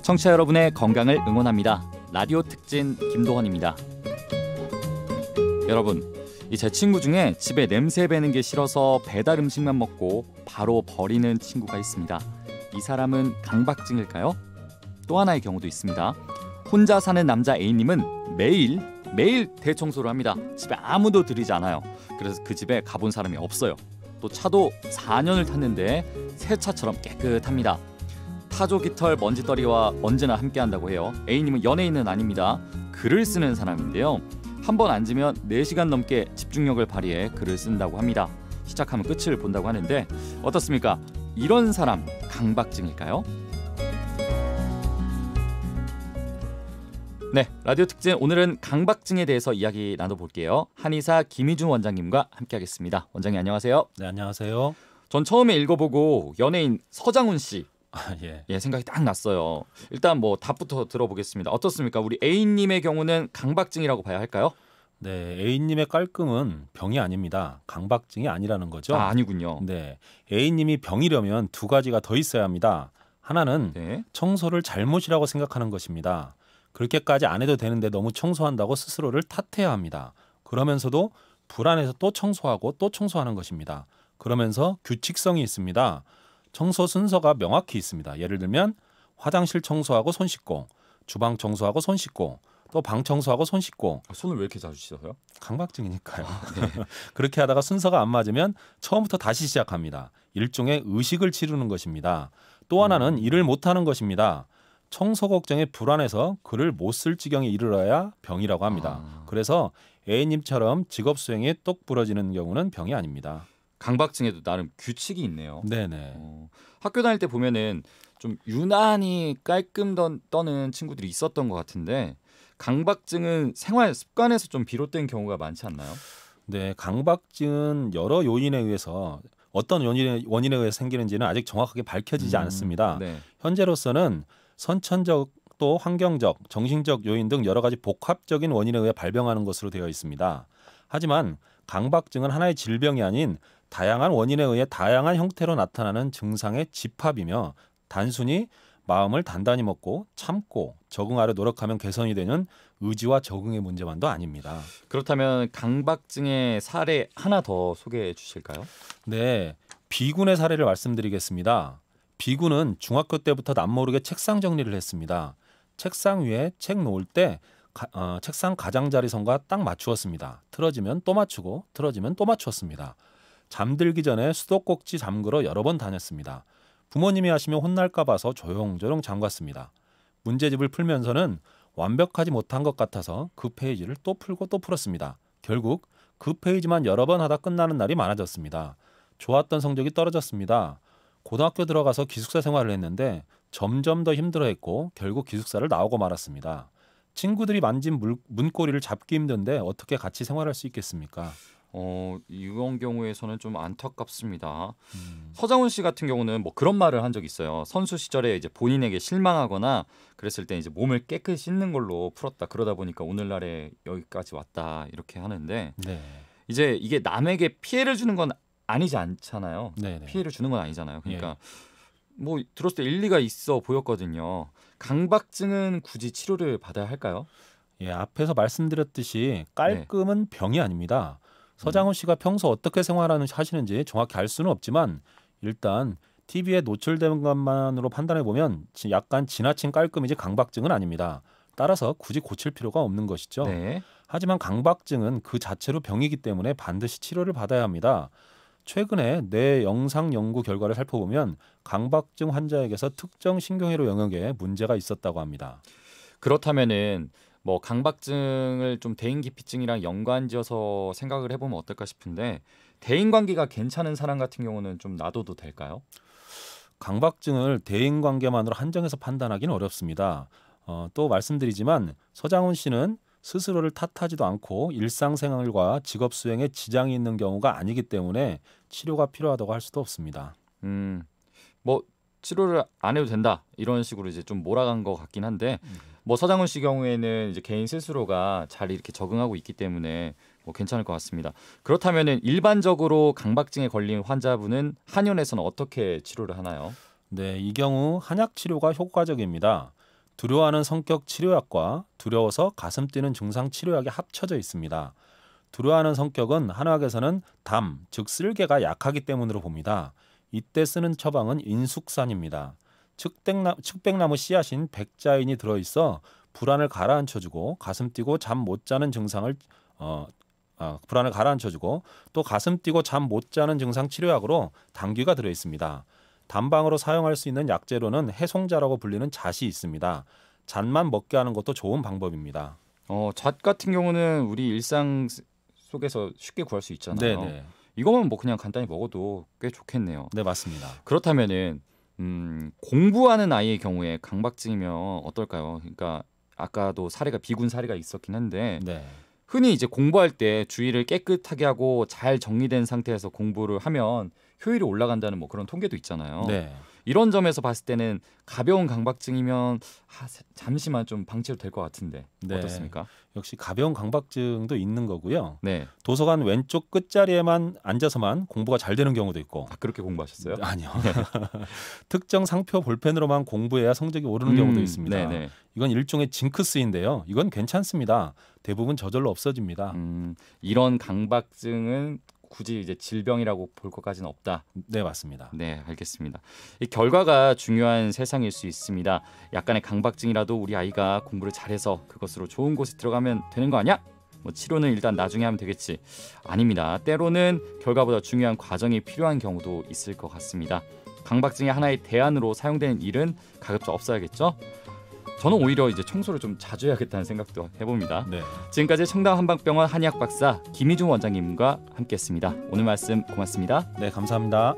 청취자 여러분의 건강을 응원합니다. 라디오 특진 김도헌입니다. 여러분, 제 친구 중에 집에 냄새 배는 게 싫어서 배달 음식만 먹고 바로 버리는 친구가 있습니다. 이 사람은 강박증일까요? 또 하나의 경우도 있습니다. 혼자 사는 남자 A님은 매일 대청소를 합니다. 집에 아무도 들이지 않아요. 그래서 그 집에 가본 사람이 없어요. 또 차도 4년을 탔는데 새 차처럼 깨끗합니다. 타조 깃털 먼지떨이와 언제나 함께한다고 해요. A님은 연예인은 아닙니다. 글을 쓰는 사람인데요. 한 번 앉으면 4시간 넘게 집중력을 발휘해 글을 쓴다고 합니다. 시작하면 끝을 본다고 하는데 어떻습니까? 이런 사람 강박증일까요? 네, 라디오 특진 오늘은 강박증에 대해서 이야기 나눠볼게요. 한의사 김희준 원장님과 함께하겠습니다. 원장님 안녕하세요. 네, 안녕하세요. 전 처음에 읽어보고 연예인 서장훈 씨 예. 생각이 딱 났어요. 일단 답부터 들어보겠습니다. 어떻습니까? 우리 A님의 경우는 강박증이라고 봐야 할까요? 네, A님의 깔끔은 병이 아닙니다. 강박증이 아니라는 거죠. 아니군요. 네, A님이 병이려면 두 가지가 더 있어야 합니다. 하나는 청소를 잘못이라고 생각하는 것입니다. 그렇게까지 안 해도 되는데 너무 청소한다고 스스로를 탓해야 합니다. 그러면서도 불안해서 또 청소하고 또 청소하는 것입니다. 그러면서 규칙성이 있습니다. 청소 순서가 명확히 있습니다. 예를 들면 화장실 청소하고 손 씻고, 주방 청소하고 손 씻고, 또 방 청소하고 손 씻고. 손을 왜 이렇게 자주 씻어요? 강박증이니까요. 네. 그렇게 하다가 순서가 안 맞으면 처음부터 다시 시작합니다. 일종의 의식을 치르는 것입니다. 또 하나는 일을 못하는 것입니다. 청소 걱정에 불안해서 글을 못 쓸 지경에 이르러야 병이라고 합니다. 그래서 A님처럼 직업 수행에 똑 부러지는 경우는 병이 아닙니다. 강박증에도 나름 규칙이 있네요. 네네. 학교 다닐 때 보면은 좀 유난히 깔끔 떠는 친구들이 있었던 것 같은데 강박증은 생활 습관에서 좀 비롯된 경우가 많지 않나요? 네, 강박증은 여러 요인에 의해서 어떤 원인에 의해서 생기는지는 아직 정확하게 밝혀지지 않습니다. 네. 현재로서는 선천적 또 환경적, 정신적 요인 등 여러 가지 복합적인 원인에 의해 발병하는 것으로 되어 있습니다. 하지만 강박증은 하나의 질병이 아닌 다양한 원인에 의해 다양한 형태로 나타나는 증상의 집합이며 단순히 마음을 단단히 먹고 참고 적응하려 노력하면 개선이 되는 의지와 적응의 문제만도 아닙니다. 그렇다면 강박증의 사례 하나 더 소개해 주실까요? 네, B군의 사례를 말씀드리겠습니다. B군은 중학교 때부터 남모르게 책상 정리를 했습니다. 책상 위에 책 놓을 때 책상 가장자리선과 딱 맞추었습니다. 틀어지면 또 맞추고 틀어지면 또 맞추었습니다. 잠들기 전에 수도꼭지 잠그러 여러 번 다녔습니다. 부모님이 하시면 혼날까 봐서 조용조용 잠갔습니다. 문제집을 풀면서는 완벽하지 못한 것 같아서 그 페이지를 또 풀고 또 풀었습니다. 결국 그 페이지만 여러 번 하다 끝나는 날이 많아졌습니다. 좋았던 성적이 떨어졌습니다. 고등학교 들어가서 기숙사 생활을 했는데 점점 더 힘들어했고 결국 기숙사를 나오고 말았습니다. 친구들이 만진 문고리를 잡기 힘든데 어떻게 같이 생활할 수 있겠습니까? 이런 경우에서는 좀 안타깝습니다. 서장훈 씨 같은 경우는 그런 말을 한 적이 있어요. 선수 시절에 이제 본인에게 실망하거나 그랬을 때 이제 몸을 깨끗이 씻는 걸로 풀었다. 그러다 보니까 오늘날에 여기까지 왔다 이렇게 하는데 네. 이제 이게 남에게 피해를 주는 건 아니지 않잖아요. 네네. 피해를 주는 건 아니잖아요. 그러니까 들었을 때 일리가 있어 보였거든요. 강박증은 굳이 치료를 받아야 할까요? 예, 앞에서 말씀드렸듯이 깔끔은 병이 아닙니다. 서장훈 씨가 평소 어떻게 하시는지 정확히 알 수는 없지만 일단 TV에 노출된 것만으로 판단해 보면 약간 지나친 깔끔이지 강박증은 아닙니다. 따라서 굳이 고칠 필요가 없는 것이죠. 네. 하지만 강박증은 그 자체로 병이기 때문에 반드시 치료를 받아야 합니다. 최근에 뇌 영상 연구 결과를 살펴보면 강박증 환자에게서 특정 신경회로 영역에 문제가 있었다고 합니다. 그렇다면은 강박증을 좀 대인기피증이랑 연관지어서 생각을 해보면 어떨까 싶은데 대인관계가 괜찮은 사람 같은 경우는 좀 놔둬도 될까요? 강박증을 대인관계만으로 한정해서 판단하기는 어렵습니다. 또 말씀드리지만 서장훈 씨는 스스로를 탓하지도 않고 일상생활과 직업 수행에 지장이 있는 경우가 아니기 때문에 치료가 필요하다고 할 수도 없습니다. 치료를 안 해도 된다 이런 식으로 이제 좀 몰아간 것 같긴 한데 서장훈 씨 경우에는 이제 개인 스스로가 잘 이렇게 적응하고 있기 때문에 괜찮을 것 같습니다. 그렇다면은 일반적으로 강박증에 걸린 환자분은 한의원에서는 어떻게 치료를 하나요? 네, 이 경우 한약 치료가 효과적입니다. 두려워하는 성격 치료약과 두려워서 가슴 뛰는 증상 치료약이 합쳐져 있습니다. 두려워하는 성격은 한의학에서는 담, 즉 쓸개가 약하기 때문으로 봅니다. 이때 쓰는 처방은 인숙산입니다. 측백나무 씨앗인 백자인이 들어있어 불안을 가라앉혀주고 가슴 뛰고 잠 못 자는 증상을 불안을 가라앉혀주고 또 가슴 뛰고 잠 못 자는 증상 치료약으로 당귀가 들어있습니다. 단방으로 사용할 수 있는 약재로는 해송자라고 불리는 잣이 있습니다. 잣만 먹게 하는 것도 좋은 방법입니다. 잣 같은 경우는 우리 일상 속에서 쉽게 구할 수 있잖아요. 네네. 이거만 뭐 그냥 간단히 먹어도 꽤 좋겠네요. 네, 맞습니다. 그렇다면은 공부하는 아이의 경우에 강박증이면 어떨까요? 그러니까 아까도 사례가 비군 사례가 있었긴 한데 네. 흔히 이제 공부할 때 주의를 깨끗하게 하고 잘 정리된 상태에서 공부를 하면 효율이 올라간다는 뭐 그런 통계도 있잖아요. 네. 이런 점에서 봤을 때는 가벼운 강박증이면 잠시만 좀 방치도 될 것 같은데 네. 어떻습니까? 역시 가벼운 강박증도 있는 거고요. 네. 도서관 왼쪽 끝자리에만 앉아서만 공부가 잘 되는 경우도 있고. 그렇게 공부하셨어요? 아니요. 특정 상표 볼펜으로만 공부해야 성적이 오르는 경우도 있습니다. 네네. 이건 일종의 징크스인데요. 이건 괜찮습니다. 대부분 저절로 없어집니다. 이런 강박증은 굳이 이제 질병이라고 볼 것까지는 없다. 네, 맞습니다. 네, 알겠습니다. 이 결과가 중요한 세상일 수 있습니다. 약간의 강박증이라도 우리 아이가 공부를 잘해서 그것으로 좋은 곳에 들어가면 되는 거 아니야? 뭐 치료는 일단 나중에 하면 되겠지. 아닙니다. 때로는 결과보다 중요한 과정이 필요한 경우도 있을 것 같습니다. 강박증의 하나의 대안으로 사용되는 일은 가급적 없어야겠죠? 저는 오히려 이제 청소를 좀 자주 해야겠다는 생각도 해봅니다. 네. 지금까지 청담 한방병원 한의학 박사 김희중 원장님과 함께했습니다. 오늘 말씀 고맙습니다. 네, 감사합니다.